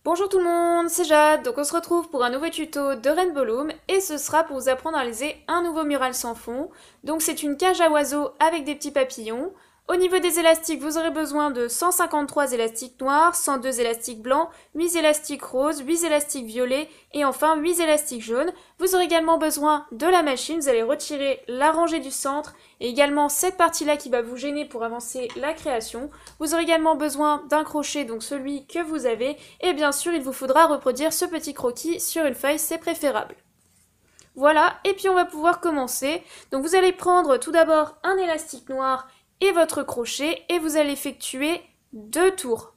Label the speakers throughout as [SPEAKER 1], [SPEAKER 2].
[SPEAKER 1] Bonjour tout le monde, c'est Jade, donc on se retrouve pour un nouveau tuto de Rainbow Loom et ce sera pour vous apprendre à réaliser un nouveau mural sans fond. Donc c'est une cage à oiseaux avec des petits papillons. Au niveau des élastiques, vous aurez besoin de 153 élastiques noirs, 102 élastiques blancs, 8 élastiques roses, 8 élastiques violets et enfin 8 élastiques jaunes. Vous aurez également besoin de la machine, vous allez retirer la rangée du centre et également cette partie-là qui va vous gêner pour avancer la création. Vous aurez également besoin d'un crochet, donc celui que vous avez, et bien sûr il vous faudra reproduire ce petit croquis sur une feuille, c'est préférable. Voilà, et puis on va pouvoir commencer. Donc vous allez prendre tout d'abord un élastique noir et votre crochet et vous allez effectuer 2 tours,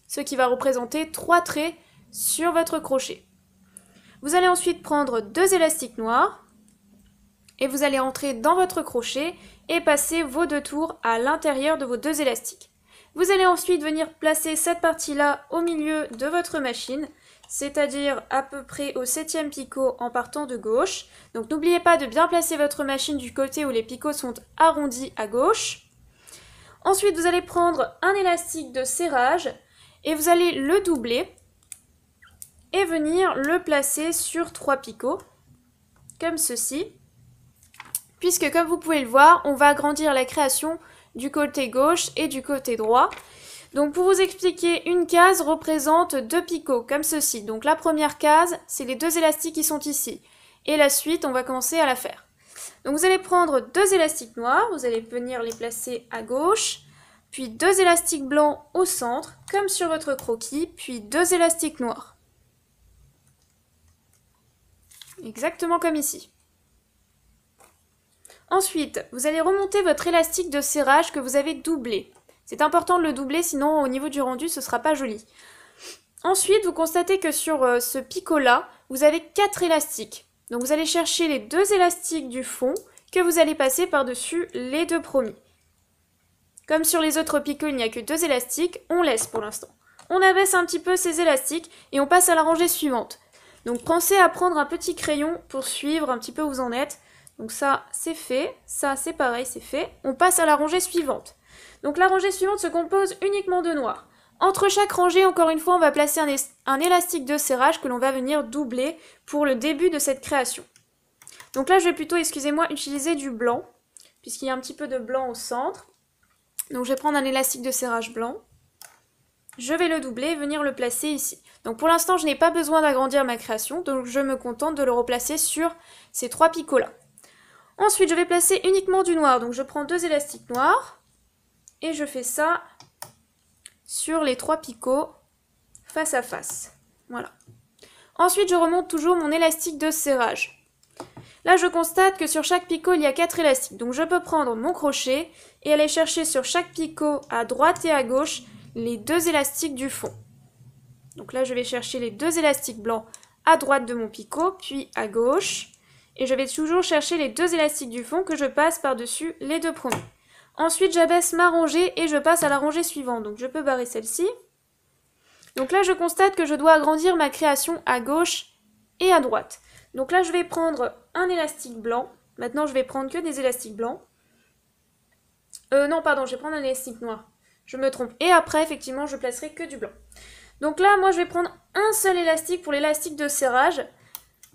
[SPEAKER 1] ce qui va représenter 3 traits sur votre crochet. Vous allez ensuite prendre 2 élastiques noirs et vous allez entrer dans votre crochet et passer vos 2 tours à l'intérieur de vos 2 élastiques. Vous allez ensuite venir placer cette partie-là au milieu de votre machine, c'est-à-dire à peu près au 7e picot en partant de gauche. Donc n'oubliez pas de bien placer votre machine du côté où les picots sont arrondis à gauche. Ensuite, vous allez prendre un élastique de serrage et vous allez le doubler et venir le placer sur 3 picots, comme ceci. Puisque comme vous pouvez le voir, on va agrandir la création du côté gauche et du côté droit. Donc pour vous expliquer, une case représente 2 picots, comme ceci. Donc la première case, c'est les 2 élastiques qui sont ici. Et la suite, on va commencer à la faire. Donc vous allez prendre 2 élastiques noirs, vous allez venir les placer à gauche, puis 2 élastiques blancs au centre, comme sur votre croquis, puis 2 élastiques noirs. Exactement comme ici. Ensuite, vous allez remonter votre élastique de serrage que vous avez doublé. C'est important de le doubler, sinon au niveau du rendu, ce ne sera pas joli. Ensuite, vous constatez que sur ce picot-là, vous avez 4 élastiques. Donc vous allez chercher les 2 élastiques du fond que vous allez passer par-dessus les 2 premiers. Comme sur les autres picots, il n'y a que 2 élastiques, on laisse pour l'instant. On abaisse un petit peu ces élastiques et on passe à la rangée suivante. Donc pensez à prendre un petit crayon pour suivre un petit peu où vous en êtes. Donc ça, c'est fait. Ça, c'est pareil, c'est fait. On passe à la rangée suivante. Donc la rangée suivante se compose uniquement de noir. Entre chaque rangée, encore une fois, on va placer un élastique de serrage que l'on va venir doubler pour le début de cette création. Donc là, je vais plutôt, excusez-moi, utiliser du blanc, puisqu'il y a un petit peu de blanc au centre. Donc je vais prendre un élastique de serrage blanc. Je vais le doubler et venir le placer ici. Donc pour l'instant, je n'ai pas besoin d'agrandir ma création, donc je me contente de le replacer sur ces 3 picots-là. Ensuite, je vais placer uniquement du noir. Donc je prends 2 élastiques noirs et je fais ça sur les 3 picots face à face. Voilà. Ensuite, je remonte toujours mon élastique de serrage. Là, je constate que sur chaque picot, il y a 4 élastiques. Donc je peux prendre mon crochet et aller chercher sur chaque picot à droite et à gauche les 2 élastiques du fond. Donc là, je vais chercher les 2 élastiques blancs à droite de mon picot, puis à gauche. Et je vais toujours chercher les 2 élastiques du fond que je passe par-dessus les 2 premiers. Ensuite, j'abaisse ma rangée et je passe à la rangée suivante. Donc je peux barrer celle-ci. Donc là, je constate que je dois agrandir ma création à gauche et à droite. Donc là, je vais prendre un élastique blanc. Maintenant, je vais prendre que des élastiques blancs. Non, pardon, je vais prendre un élastique noir. Je me trompe. Et après, effectivement, je placerai que du blanc. Donc là, moi, je vais prendre un seul élastique pour l'élastique de serrage.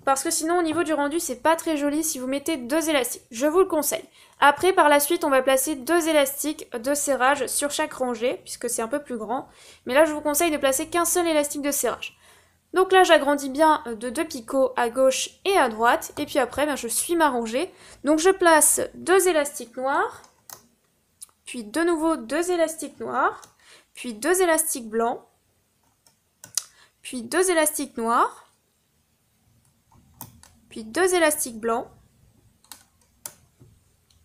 [SPEAKER 1] Parce que sinon, au niveau du rendu, c'est pas très joli si vous mettez 2 élastiques. Je vous le conseille. Après, par la suite, on va placer 2 élastiques de serrage sur chaque rangée, puisque c'est un peu plus grand. Mais là, je vous conseille de placer qu'un seul élastique de serrage. Donc là, j'agrandis bien de 2 picots à gauche et à droite. Et puis après, je suis ma rangée. Donc je place 2 élastiques noirs, puis de nouveau 2 élastiques noirs, puis 2 élastiques blancs, puis 2 élastiques noirs, puis 2 élastiques blancs,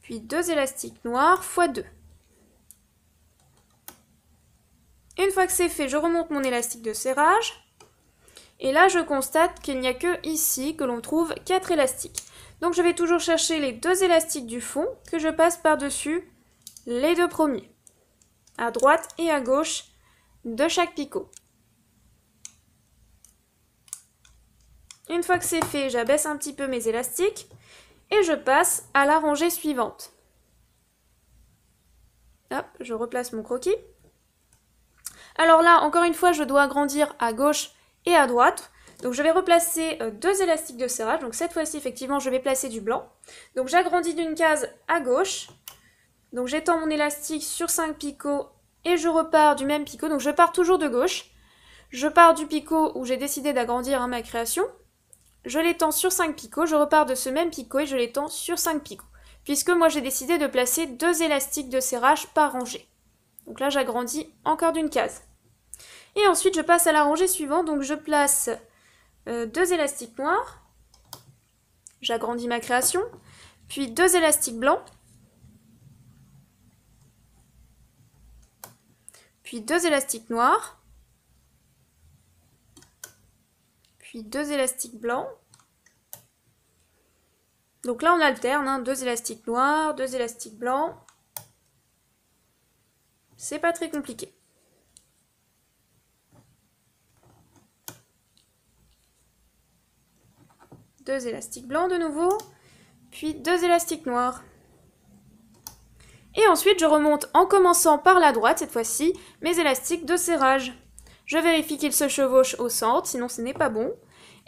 [SPEAKER 1] puis 2 élastiques noirs x 2. Une fois que c'est fait, je remonte mon élastique de serrage. Et là, je constate qu'il n'y a que ici que l'on trouve 4 élastiques. Donc je vais toujours chercher les 2 élastiques du fond que je passe par-dessus les 2 premiers, à droite et à gauche de chaque picot. Une fois que c'est fait, j'abaisse un petit peu mes élastiques et je passe à la rangée suivante. Hop, je replace mon croquis. Alors là, encore une fois, je dois agrandir à gauche et à droite. Donc je vais replacer deux élastiques de serrage. Donc cette fois-ci, effectivement, je vais placer du blanc. Donc j'agrandis d'une case à gauche. Donc j'étends mon élastique sur 5 picots et je repars du même picot. Donc je pars toujours de gauche. Je pars du picot où j'ai décidé d'agrandir ma création. Je l'étends sur 5 picots. Je repars de ce même picot et je l'étends sur 5 picots. Puisque moi j'ai décidé de placer deux élastiques de serrage par rangée. Donc là j'agrandis encore d'une case. Et ensuite je passe à la rangée suivante. Donc je place deux élastiques noirs. J'agrandis ma création. Puis deux élastiques blancs. Puis deux élastiques noirs. Puis deux élastiques blancs. Donc là on alterne, hein, deux élastiques noirs, deux élastiques blancs. C'est pas très compliqué. Deux élastiques blancs de nouveau, puis deux élastiques noirs. Et ensuite je remonte en commençant par la droite cette fois-ci mes élastiques de serrage. Je vérifie qu'ils se chevauchent au centre, sinon ce n'est pas bon.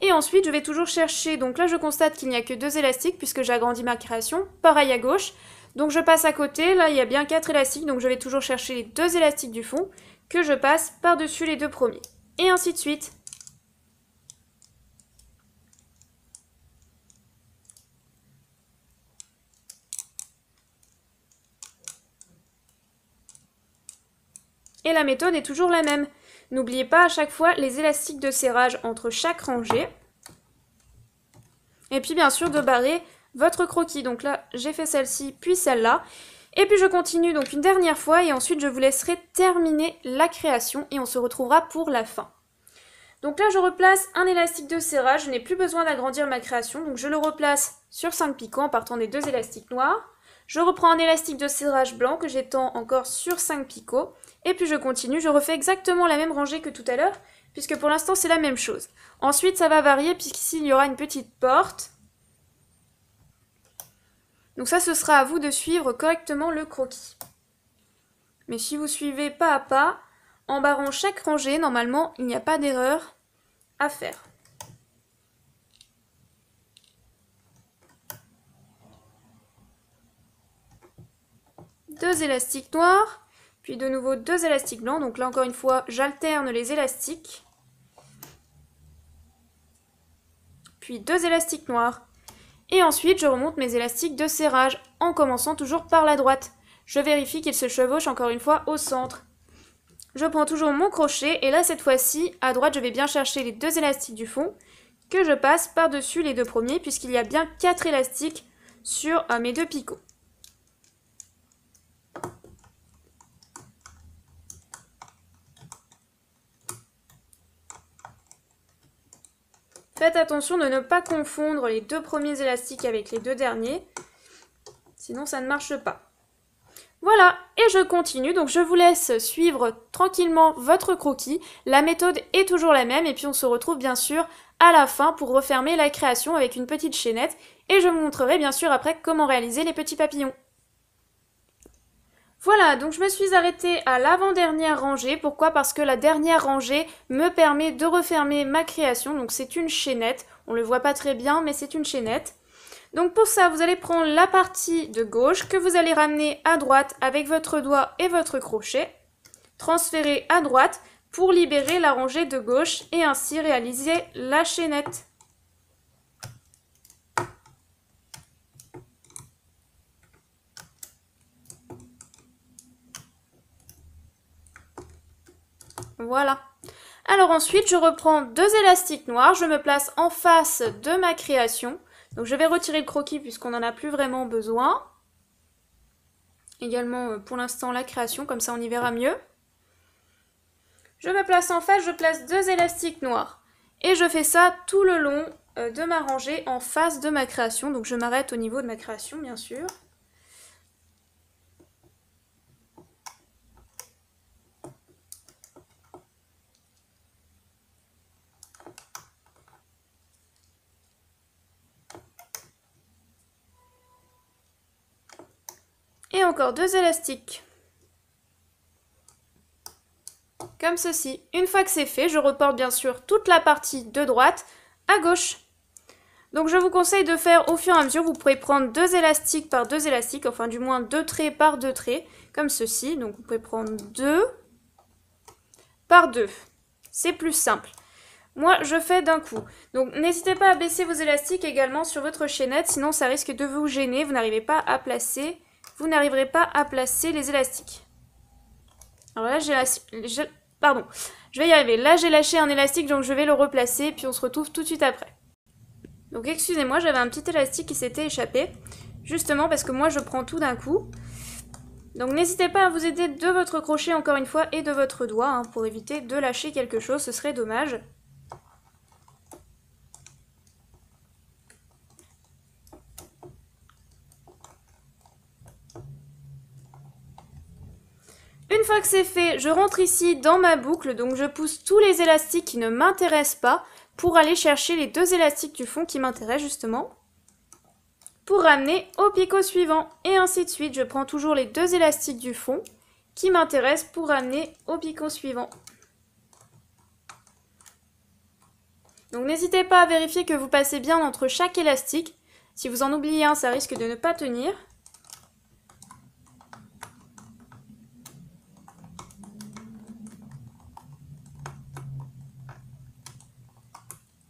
[SPEAKER 1] Et ensuite je vais toujours chercher, donc là je constate qu'il n'y a que deux élastiques puisque j'agrandis ma création, pareil à gauche. Donc je passe à côté, là il y a bien 4 élastiques, donc je vais toujours chercher les deux élastiques du fond que je passe par-dessus les deux premiers. Et ainsi de suite. Et la méthode est toujours la même. N'oubliez pas à chaque fois les élastiques de serrage entre chaque rangée. Et puis bien sûr de barrer votre croquis. Donc là j'ai fait celle-ci puis celle-là. Et puis je continue donc une dernière fois et ensuite je vous laisserai terminer la création et on se retrouvera pour la fin. Donc là je replace un élastique de serrage, je n'ai plus besoin d'agrandir ma création. Donc je le replace sur 5 picots en partant des deux élastiques noirs. Je reprends un élastique de serrage blanc que j'étends encore sur 5 picots. Et puis je continue, je refais exactement la même rangée que tout à l'heure, puisque pour l'instant c'est la même chose. Ensuite ça va varier puisqu'ici il y aura une petite porte. Donc ça ce sera à vous de suivre correctement le croquis. Mais si vous suivez pas à pas, en barrant chaque rangée, normalement il n'y a pas d'erreur à faire. Deux élastiques noirs. Puis de nouveau deux élastiques blancs, donc là encore une fois j'alterne les élastiques. Puis deux élastiques noirs. Et ensuite je remonte mes élastiques de serrage en commençant toujours par la droite. Je vérifie qu'ils se chevauchent encore une fois au centre. Je prends toujours mon crochet et là cette fois-ci à droite je vais bien chercher les deux élastiques du fond que je passe par-dessus les deux premiers puisqu'il y a bien 4 élastiques sur mes deux picots. Faites attention de ne pas confondre les deux premiers élastiques avec les deux derniers, sinon ça ne marche pas. Voilà, et je continue, donc je vous laisse suivre tranquillement votre croquis. La méthode est toujours la même et puis on se retrouve bien sûr à la fin pour refermer la création avec une petite chaînette et je vous montrerai bien sûr après comment réaliser les petits papillons. Voilà, donc je me suis arrêtée à l'avant-dernière rangée. Pourquoi? Parce que la dernière rangée me permet de refermer ma création. Donc c'est une chaînette. On le voit pas très bien, mais c'est une chaînette. Donc pour ça, vous allez prendre la partie de gauche que vous allez ramener à droite avec votre doigt et votre crochet. Transférer à droite pour libérer la rangée de gauche et ainsi réaliser la chaînette. Voilà. Alors ensuite, je reprends deux élastiques noirs, je me place en face de ma création. Donc je vais retirer le croquis puisqu'on n'en a plus vraiment besoin. Également pour l'instant la création, comme ça on y verra mieux. Je me place en face, je place deux élastiques noirs. Et je fais ça tout le long de ma rangée en face de ma création. Donc je m'arrête au niveau de ma création bien sûr. Et encore deux élastiques. comme ceci. Une fois que c'est fait, je reporte bien sûr toute la partie de droite à gauche. Donc je vous conseille de faire au fur et à mesure, vous pourrez prendre 2 élastiques par 2 élastiques, enfin du moins 2 traits par 2 traits, comme ceci. Donc vous pouvez prendre 2 par 2, c'est plus simple. Moi je fais d'un coup. Donc n'hésitez pas à baisser vos élastiques également sur votre chaînette, sinon ça risque de vous gêner, vous n'arriverez pas à placer les élastiques. Alors là pardon, je vais y arriver. Là j'ai lâché un élastique, donc je vais le replacer, puis on se retrouve tout de suite après. Donc excusez-moi, j'avais un petit élastique qui s'était échappé, justement parce que moi je prends tout d'un coup. Donc n'hésitez pas à vous aider de votre crochet encore une fois et de votre doigt, hein, pour éviter de lâcher quelque chose, ce serait dommage. Une fois que c'est fait, je rentre ici dans ma boucle, donc je pousse tous les élastiques qui ne m'intéressent pas pour aller chercher les 2 élastiques du fond qui m'intéressent justement, pour ramener au picot suivant. Et ainsi de suite, je prends toujours les 2 élastiques du fond qui m'intéressent pour ramener au picot suivant. Donc n'hésitez pas à vérifier que vous passez bien entre chaque élastique. Si vous en oubliez un, ça risque de ne pas tenir.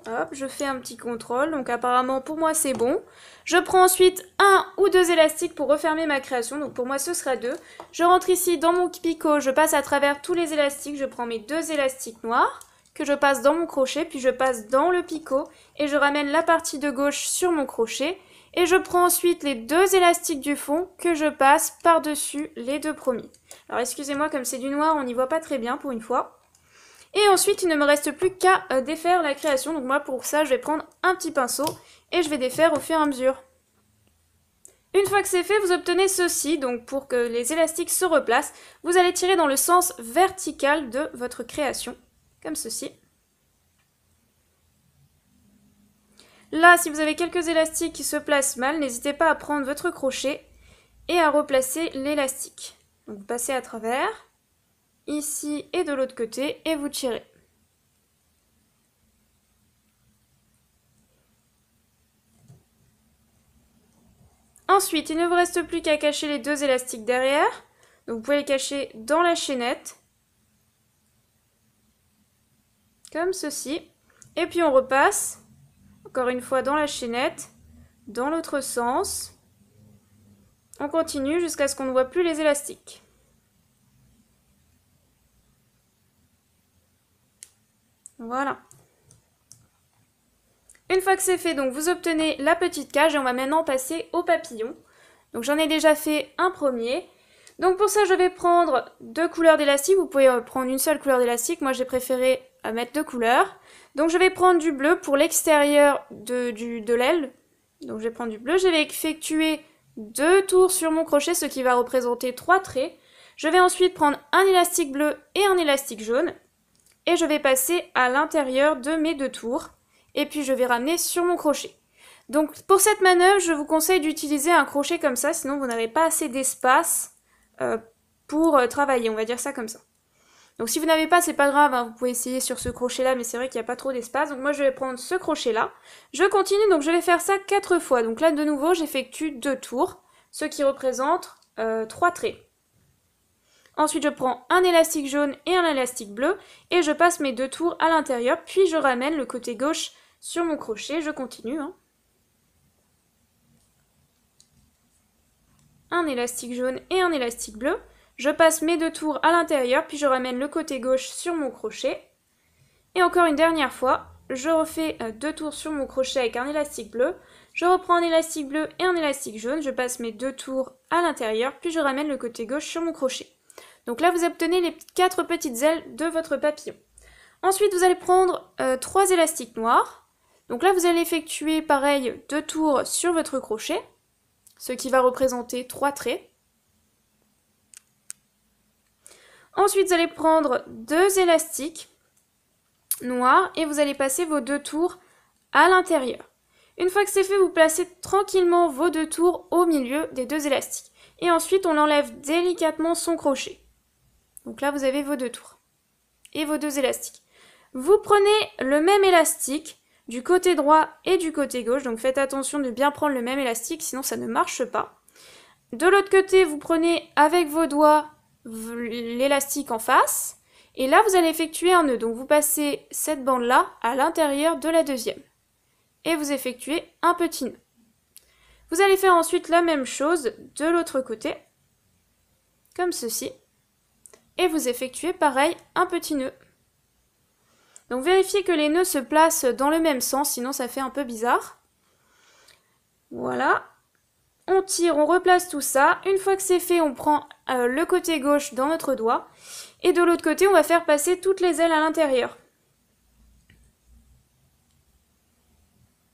[SPEAKER 1] Hop, je fais un petit contrôle, donc apparemment pour moi c'est bon. Je prends ensuite 1 ou 2 élastiques pour refermer ma création, donc pour moi ce sera 2. Je rentre ici dans mon picot, je passe à travers tous les élastiques, je prends mes 2 élastiques noirs que je passe dans mon crochet, puis je passe dans le picot et je ramène la partie de gauche sur mon crochet. Et je prends ensuite les 2 élastiques du fond que je passe par-dessus les 2 premiers. Alors excusez-moi, comme c'est du noir, on n'y voit pas très bien pour une fois. Et ensuite, il ne me reste plus qu'à défaire la création. Donc moi, pour ça, je vais prendre un petit pinceau et je vais défaire au fur et à mesure. Une fois que c'est fait, vous obtenez ceci. Donc pour que les élastiques se replacent, vous allez tirer dans le sens vertical de votre création, comme ceci. Là, si vous avez quelques élastiques qui se placent mal, n'hésitez pas à prendre votre crochet et à replacer l'élastique. Donc vous passez à travers, ici et de l'autre côté, et vous tirez. Ensuite, il ne vous reste plus qu'à cacher les 2 élastiques derrière. Donc vous pouvez les cacher dans la chaînette, comme ceci. Et puis on repasse, encore une fois dans la chaînette, dans l'autre sens. On continue jusqu'à ce qu'on ne voit plus les élastiques. Voilà. Une fois que c'est fait, donc vous obtenez la petite cage et on va maintenant passer au papillon. Donc j'en ai déjà fait un premier. Donc pour ça, je vais prendre 2 couleurs d'élastique. Vous pouvez prendre une seule couleur d'élastique. Moi, j'ai préféré mettre 2 couleurs. Donc je vais prendre du bleu pour l'extérieur de l'aile. Donc je vais prendre du bleu. Je vais effectuer 2 tours sur mon crochet, ce qui va représenter 3 traits. Je vais ensuite prendre un élastique bleu et un élastique jaune. Et je vais passer à l'intérieur de mes 2 tours. Et puis je vais ramener sur mon crochet. Donc pour cette manœuvre, je vous conseille d'utiliser un crochet comme ça, sinon vous n'avez pas assez d'espace pour travailler, on va dire ça comme ça. Donc si vous n'avez pas, c'est pas grave, hein, vous pouvez essayer sur ce crochet-là, mais c'est vrai qu'il n'y a pas trop d'espace. Donc moi je vais prendre ce crochet-là. Je continue, donc je vais faire ça 4 fois. Donc là de nouveau, j'effectue 2 tours, ce qui représente 3 traits. Ensuite, je prends un élastique jaune et un élastique bleu et je passe mes 2 tours à l'intérieur, puis je ramène le côté gauche sur mon crochet. Je continue. Hein. Un élastique jaune et un élastique bleu. Je passe mes 2 tours à l'intérieur, puis je ramène le côté gauche sur mon crochet. Et encore une dernière fois, je refais 2 tours sur mon crochet avec un élastique bleu. Je reprends un élastique bleu et un élastique jaune. Je passe mes 2 tours à l'intérieur, puis je ramène le côté gauche sur mon crochet. Donc là, vous obtenez les 4 petites ailes de votre papillon. Ensuite, vous allez prendre 3 élastiques noirs. Donc là, vous allez effectuer pareil 2 tours sur votre crochet, ce qui va représenter 3 traits. Ensuite, vous allez prendre 2 élastiques noirs et vous allez passer vos 2 tours à l'intérieur. Une fois que c'est fait, vous placez tranquillement vos 2 tours au milieu des 2 élastiques. Et ensuite, on enlève délicatement son crochet. Donc là, vous avez vos 2 tours. et vos deux élastiques. Vous prenez le même élastique du côté droit et du côté gauche, donc faites attention de bien prendre le même élastique, sinon ça ne marche pas. De l'autre côté, vous prenez avec vos doigts l'élastique en face, et là vous allez effectuer un nœud. Donc vous passez cette bande-là à l'intérieur de la deuxième, et vous effectuez un petit nœud. Vous allez faire ensuite la même chose de l'autre côté, comme ceci, et vous effectuez pareil un petit nœud. Donc vérifiez que les nœuds se placent dans le même sens, sinon ça fait un peu bizarre. Voilà. On tire, on replace tout ça. Une fois que c'est fait, on prend le côté gauche dans notre doigt. Et de l'autre côté, on va faire passer toutes les ailes à l'intérieur.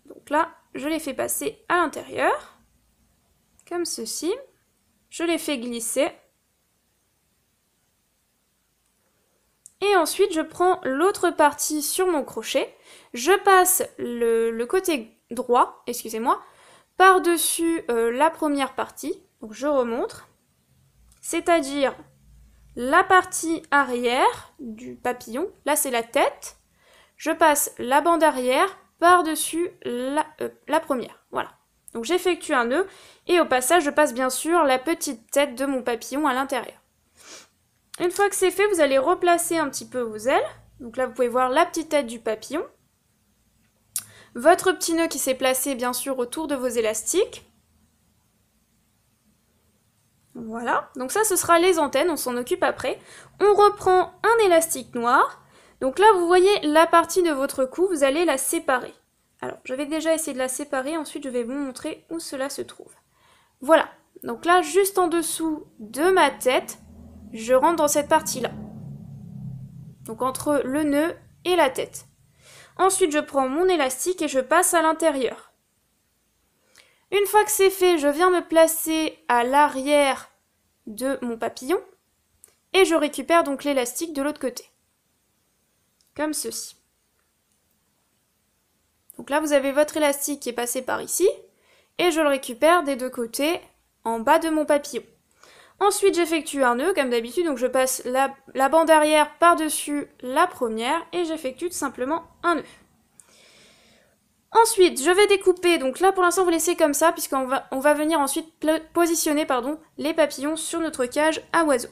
[SPEAKER 1] Donc là, je les fais passer à l'intérieur. Comme ceci. Je les fais glisser. Et ensuite, je prends l'autre partie sur mon crochet. Je passe le côté droit, excusez-moi, par-dessus la première partie. Donc je remonte. C'est-à-dire la partie arrière du papillon. Là, c'est la tête. Je passe la bande arrière par-dessus la première. Voilà. Donc j'effectue un nœud. Et au passage, je passe bien sûr la petite tête de mon papillon à l'intérieur. Une fois que c'est fait, vous allez replacer un petit peu vos ailes. Donc là, vous pouvez voir la petite tête du papillon. Votre petit nœud qui s'est placé, bien sûr, autour de vos élastiques. Voilà. Donc ça, ce sera les antennes. On s'en occupe après. On reprend un élastique noir. Donc là, vous voyez la partie de votre cou. Vous allez la séparer. Alors, je vais déjà essayer de la séparer. Ensuite, je vais vous montrer où cela se trouve. Voilà. Donc là, juste en dessous de ma tête, je rentre dans cette partie-là. Donc entre le nœud et la tête. Ensuite, je prends mon élastique et je passe à l'intérieur. Une fois que c'est fait, je viens me placer à l'arrière de mon papillon. Et je récupère donc l'élastique de l'autre côté. Comme ceci. Donc là, vous avez votre élastique qui est passé par ici. Et je le récupère des deux côtés en bas de mon papillon. Ensuite, j'effectue un nœud, comme d'habitude, donc je passe la bande arrière par-dessus la première, et j'effectue tout simplement un nœud. Ensuite, je vais découper, donc là pour l'instant vous laissez comme ça, puisqu'on va venir ensuite positionner les papillons sur notre cage à oiseaux.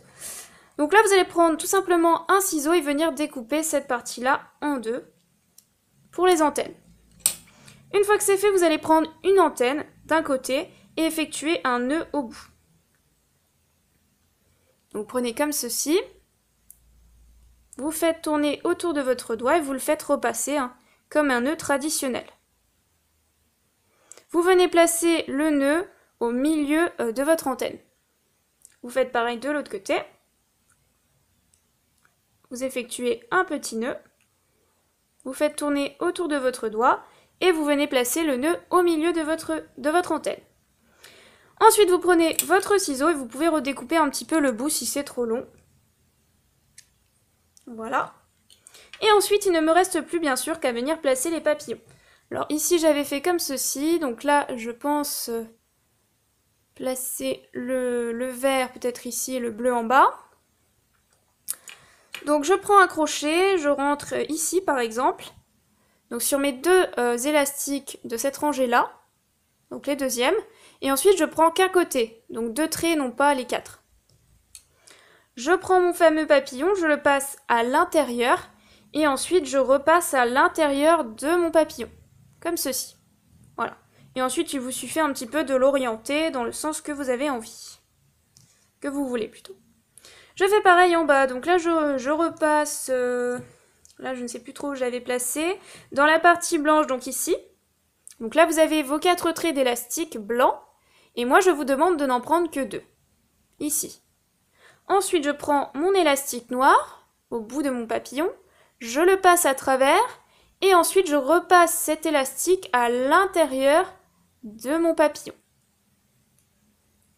[SPEAKER 1] Donc là vous allez prendre tout simplement un ciseau et venir découper cette partie-là en deux, pour les antennes. Une fois que c'est fait, vous allez prendre une antenne d'un côté, et effectuer un nœud au bout. Donc prenez comme ceci, vous faites tourner autour de votre doigt et vous le faites repasser comme un nœud traditionnel. Vous venez placer le nœud au milieu de votre antenne. Vous faites pareil de l'autre côté. Vous effectuez un petit nœud, vous faites tourner autour de votre doigt et vous venez placer le nœud au milieu de votre antenne. Ensuite, vous prenez votre ciseau et vous pouvez redécouper un petit peu le bout si c'est trop long. Voilà. Et ensuite, il ne me reste plus bien sûr qu'à venir placer les papillons. Alors ici, j'avais fait comme ceci. Donc là, je pense placer le vert peut-être ici et le bleu en bas. Donc je prends un crochet, je rentre ici par exemple. Donc sur mes deux élastiques de cette rangée-là. Donc les deuxièmes. Et ensuite, je prends qu'un côté, donc 2 traits, non pas les 4. Je prends mon fameux papillon, je le passe à l'intérieur, et ensuite, je repasse à l'intérieur de mon papillon, comme ceci. Voilà. Et ensuite, il vous suffit un petit peu de l'orienter dans le sens que vous avez envie. Que vous voulez, plutôt. Je fais pareil en bas, donc là, je repasse... là, je ne sais plus trop où j'avais placé. Dans la partie blanche, donc ici. Donc là, vous avez vos 4 traits d'élastique blanc. Et moi, je vous demande de n'en prendre que 2. Ici. Ensuite, je prends mon élastique noir au bout de mon papillon. Je le passe à travers. Et ensuite, je repasse cet élastique à l'intérieur de mon papillon.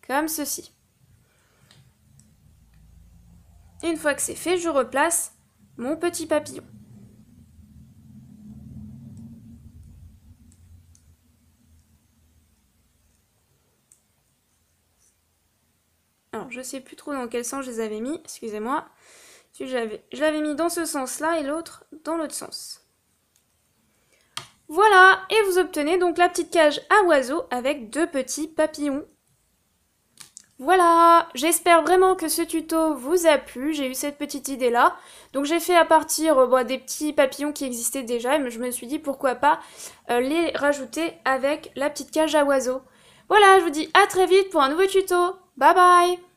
[SPEAKER 1] Comme ceci. Et une fois que c'est fait, je replace mon petit papillon. Alors, je sais plus trop dans quel sens je les avais mis, excusez-moi. Si je l'avais mis dans ce sens-là et l'autre dans l'autre sens. Voilà, et vous obtenez donc la petite cage à oiseaux avec 2 petits papillons. Voilà, j'espère vraiment que ce tuto vous a plu, j'ai eu cette petite idée là. Donc j'ai fait à partir des petits papillons qui existaient déjà, mais je me suis dit pourquoi pas les rajouter avec la petite cage à oiseaux. Voilà, je vous dis à très vite pour un nouveau tuto. Bye bye!